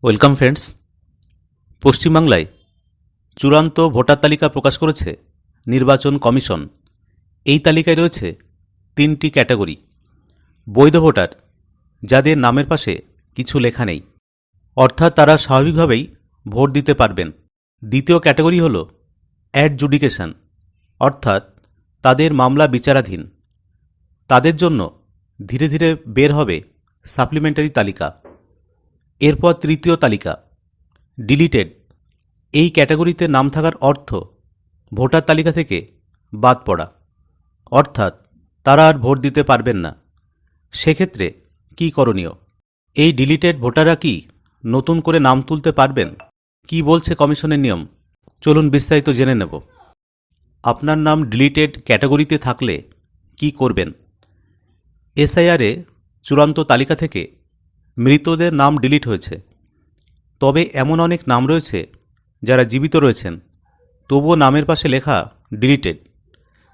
Welcome friends. পশ্চিমবাংলায় চূড়ান্ত voter তালিকা প্রকাশ করেছে নির্বাচন কমিশন। এই তালিকায় রয়েছে 3টি ক্যাটাগরি। বৈধ ভোটার, যাদের নামের পাশে কিছু লেখা নেই, অর্থাৎ তারা স্বাভাবিকভাবেই ভোট দিতে পারবেন। দ্বিতীয় ক্যাটাগরি হল অ্যাডজুডিকেশন, অর্থাৎ তাদের মামলা বিচারাধীন। তাদের জন্য ধীরে ধীরে বের হবে সাপ্লিমেন্টারি তালিকা। এরপর তৃতীয় তালিকা ডিলিটেড। এই ক্যাটাগরিতে নাম থাকার অর্থ ভোটার তালিকা থেকে বাদ পড়া, অর্থাৎ তারা আর ভোট দিতে পারবেন না। সেক্ষেত্রে কি করণীয়? এই ডিলিটেড ভোটাররা কি নতুন করে নাম তুলতে পারবেন? কি বলছে কমিশনের নিয়ম? চলুন বিস্তারিত জেনে নেব। আপনার নাম ডিলিটেড ক্যাটাগরিতে থাকলে কি করবেন? এসআইআরে চূড়ান্ত তালিকা থেকে মৃতদের নাম ডিলিট হয়েছে, তবে এমন অনেক নাম রয়েছে যারা জীবিত রয়েছেন, তবুও নামের পাশে লেখা ডিলিটেড।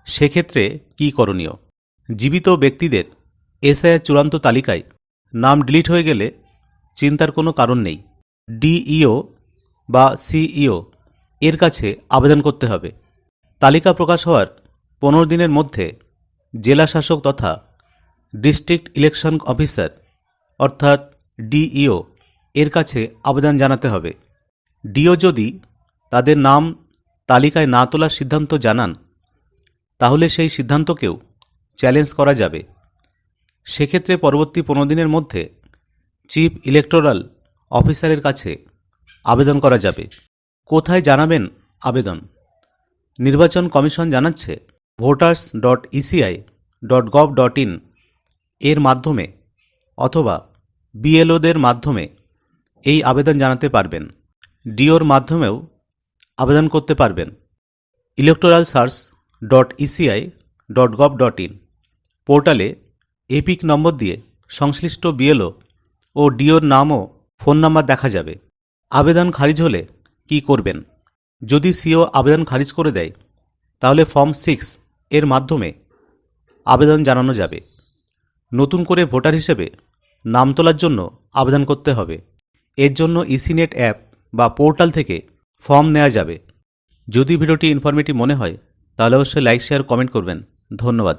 সেক্ষেত্রে কি করণীয়? জীবিত ব্যক্তিদের এসআইআর চূড়ান্ত তালিকায় নাম ডিলিট হয়ে গেলে চিন্তার কোনো কারণ নেই। ডিইও বা সিইও এর কাছে আবেদন করতে হবে। তালিকা প্রকাশ হওয়ার 15 দিনের মধ্যে জেলা শাসক তথা ডিস্ট্রিক্ট ইলেকশন অফিসার অর্থাৎ ডিইও এর কাছে আবেদন জানাতে হবে। ডিও যদি তাদের নাম তালিকায় না তোলার সিদ্ধান্ত জানান, তাহলে সেই সিদ্ধান্তকেও চ্যালেঞ্জ করা যাবে। সেক্ষেত্রে পরবর্তী 15 দিনের মধ্যে চিফ ইলেকটোরাল অফিসারের কাছে আবেদন করা যাবে। কোথায় জানাবেন আবেদন? নির্বাচন কমিশন জানাচ্ছে voters.eci.gov.in এর মাধ্যমে অথবা বিএলওদের মাধ্যমে এই আবেদন জানাতে পারবেন। ডিওর মাধ্যমেও আবেদন করতে পারবেন। electoralsearch.eci.gov.in পোর্টালে এপিক নম্বর দিয়ে সংশ্লিষ্ট বিএলও ও ডিওর নাম ও ফোন নাম্বার দেখা যাবে। আবেদন খারিজ হলে কি করবেন? যদি সিও আবেদন খারিজ করে দেয়, তাহলে ফর্ম 6 এর মাধ্যমে আবেদন জানানো যাবে। নতুন করে ভোটার হিসেবে নাম তোলার জন্য আবেদন করতে হবে। এর জন্য ইসিনেট অ্যাপ বা পোর্টাল থেকে ফর্ম নেওয়া যাবে। যদি ভিডিওটি ইনফরমেটিভ মনে হয়, তাহলে অবশ্যই লাইক, শেয়ার, কমেন্ট করবেন। ধন্যবাদ।